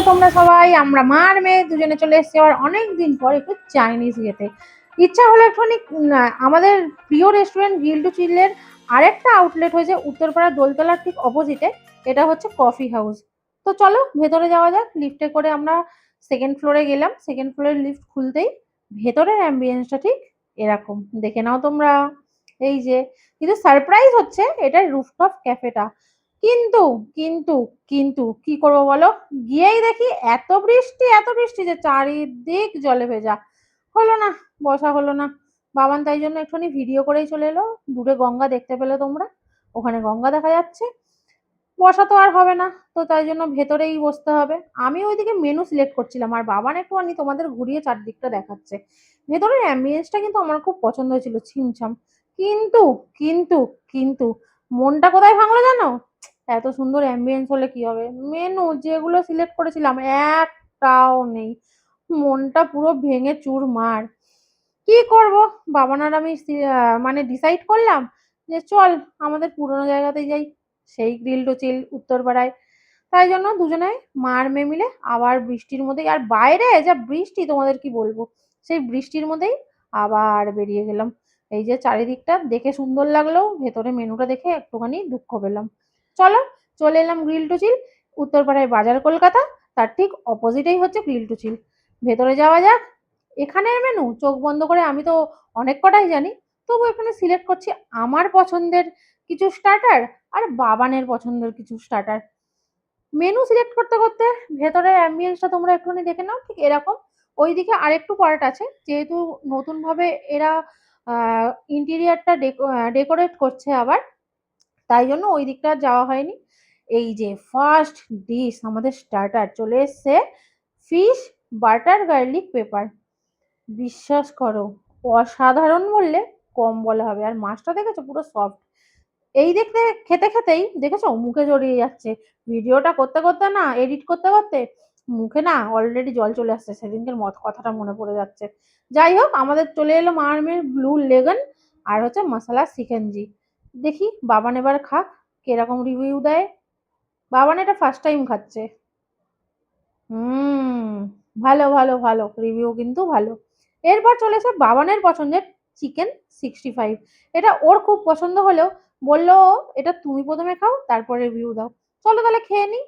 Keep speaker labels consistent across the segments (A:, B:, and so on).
A: তোমরা সবাই? আমরা মার মেয়ে দুজনে চলে এসেছি আবার অনেক দিন পর একটু চাইনিজ খেতে। ইচ্ছা হলো একটুখানি আমাদের প্রিয় রেস্টুরেন্ট গ্রিল টু চিলের আরেকটা আউটলেট হয়েছে উত্তরপাড়া দোলতলার ঠিক অপোজিটে। এটা হচ্ছে কফি হাউস। তো চলো ভেতরে যাওয়া যাক। লিফটে করে আমরা সেকেন্ড ফ্লোরে গেলাম। সেকেন্ড ফ্লোরের লিফট খুলতেই ভেতরের অ্যাম্বিয়েন্সটা ঠিক এরকম, দেখে নাও তোমরা। এই যে, কিন্তু সারপ্রাইজ হচ্ছে এটা রুফটপ ক্যাফেটা। কিন্তু কিন্তু কিন্তু কি করবো বলো, গিয়েই দেখি এত বৃষ্টি যে চারিদিক জলে ভেজা। হলো না, বসা হলো না। বাবান তাই জন্য একটুখানি ভিডিও করেই চলে এলো। দূরে গঙ্গা দেখতে পেলে তোমরা, ওখানে গঙ্গা দেখা যাচ্ছে। বসা তো আর হবে না, তো তাই জন্য ভেতরেই বসতে হবে। আমি ওইদিকে মেনু সিলেক্ট করছিলাম আর বাবান একটুখানি তোমাদের ঘুরিয়ে চারদিকটা দেখাচ্ছে। ভেতরের অ্যাম্বিয়েন্সটা কিন্তু আমার খুব পছন্দ হয়েছিল, ছিমছাম। কিন্তু কিন্তু কিন্তু মনটা কোথায় ভাঙলো জানো? এত সুন্দর অ্যাম্বিয়েন্স হলে কি হবে, মেনু যেগুলো সিলেক্ট করেছিলাম একটাও নেই। মনটা পুরো ভেঙে চুরমার। কি করব, বাবান আর আমি মানে ডিসাইড করলাম যে চল আমাদের পুরোনো জায়গাতেই যাই, সেই গ্রিল টু চিল উত্তরপাড়ায়। তাই জন্য দুজনে মার মেয়ে মিলে আবার বৃষ্টির মধ্যেই, আর বাইরে যা বৃষ্টি তোমাদের কি বলবো, সেই বৃষ্টির মধ্যেই আবার বেরিয়ে গেলাম। এই যে চারিদিকটা দেখে সুন্দর লাগলো, ভেতরে মেনুটা দেখে একটুখানি দুঃখ পেলাম। চলো, চলে এলাম গ্রিল টু চিল উত্তরপাড়ায়, বাজার কলকাতা। তার ঠিক অপোজিটেই হচ্ছে গ্রিল টু চিল। ভেতরে যাওয়া যাক। এখানের মেনু চোখ বন্ধ করে আমি তো অনেক কটাই জানি, তবু এখানে সিলেক্ট করছি আমার পছন্দের কিছু স্টার্টার আর বাবানের পছন্দের কিছু স্টার্টার। মেনু সিলেক্ট করতে করতে ভেতরের অ্যাম্বিয়েন্সটা তোমরা একটুখানি দেখে নাও, ঠিক এরকম। ওইদিকে আরেকটু পার্ট আছে, যেহেতু নতুন ভাবে এরা ইন্টেরিয়ারটা ডেকোরেট করছে আবার, তাই জন্য ওই দিকটা আর যাওয়া হয়নি। এই যে ফার্স্ট ডিশ আমাদের স্টার্টার চলে এসছে, ফিশ বাটার গার্লিক পেপার। বিশ্বাস করো, অসাধারণ বললে কম বলা হবে। আর মাছটা দেখেছো পুরো সফট। এই দেখতে খেতে খেতেই দেখেছো মুখে জড়িয়ে যাচ্ছে। ভিডিওটা করতে করতে না, এডিট করতে করতে মুখে না অলরেডি জল চলে আসছে, সেদিনকের মত কথাটা মনে পড়ে যাচ্ছে। যাই হোক, আমাদের চলে এলো মারমের ব্লু লেগন আর হচ্ছে মশলা সিকেনজি। দেখি বাবান এবার খাক, কিরকম রিভিউ দেয়। বাবান এটা ফার্স্ট টাইম খাচ্ছে। হুম, ভালো ভালো ভালো, রিভিউ কিন্তু ভালো। এরপর চলেছে বাবানের পছন্দের চিকেন 65। এটা ওর খুব পছন্দ হলেও বললো এটা তুমি প্রথমে খাও তারপরে রিভিউ দাও। চলো তাহলে খেয়ে নিই।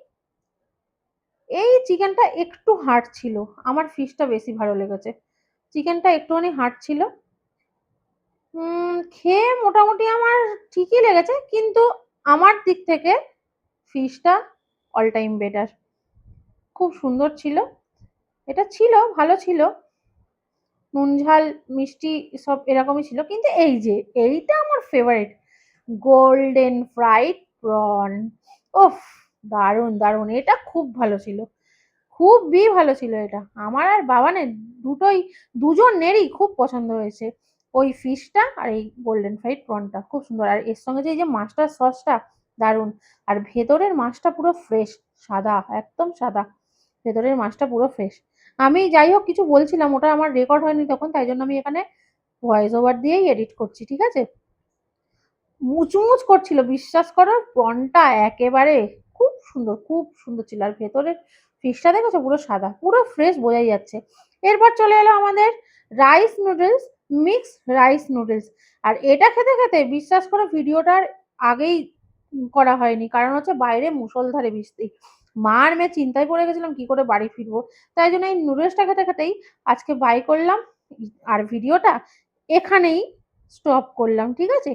A: এই চিকেনটা একটু হার্ড ছিল, আমার ফিশটা বেশি ভালো লেগেছে। চিকেনটা একটুখানি হার্ড ছিল। খেয়ে মোটামুটি আমার ঠিকই লেগেছে, কিন্তু আমার দিক থেকে ফিশটা অল টাইম বেটার। খুব সুন্দর ছিল, এটা ছিল ভালো ছিল। নুন ঝাল মিষ্টি সব এরকমই ছিল, কিন্তু এই যে এইটা আমার ফেভারিট, গোল্ডেন ফ্রাইড প্রন। ওফ, দারুণ দারুণ, এটা খুব ভালো ছিল, খুবই ভালো ছিল। এটা আমার আর বাবানের দুজনেরই খুব পছন্দ হয়েছে। ওই ফিশটা আর এই গোল্ডেন ফ্রাইড প্রনটা খুব সুন্দর, আর এর সঙ্গে যে এই যে মাছটার সসটা দারুণ। আর ভেতরের মাছটা পুরো ফ্রেশ, সাদা, একদম সাদা। ভেতরের মাছটা পুরো ফ্রেশ। আমি যাই হোক কিছু বলছিলাম, ওটা আমার রেকর্ড হয়নি তখন, তাই জন্য আমি এখানে ভয়েস ওভার দিয়েই এডিট করছি, ঠিক আছে। মুচমুচ করছিল, বিশ্বাস করো, প্রনটা একেবারে খুব সুন্দর ছিল। আর ভেতরের ফিশটা দেখেছো পুরো সাদা, পুরো ফ্রেশ, বোঝাই যাচ্ছে। এরপর চলে এলো আমাদের rice noodles, mix rice noodles. আর এটা খেতে খেতে বিশ্বাস করো ভিডিওটার আগেই করা হয়নি, কারণ হচ্ছে বাইরে মুষলধারে বৃষ্টি। মার মেয়ে চিন্তায় পড়ে গেছিলাম কি করে বাড়ি ফিরবো। তাই জন্য এই নুডলসটা খেতে খেতেই আজকে বাই করলাম, আর ভিডিওটা এখানেই স্টপ করলাম, ঠিক আছে।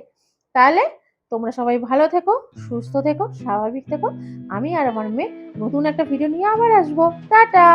A: তাহলে তোমরা সবাই ভালো থেকো, সুস্থ থেকো, স্বাভাবিক থেকো। আমি আর আমার মেয়ে নতুন একটা ভিডিও নিয়ে আবার আসবো। টাটা।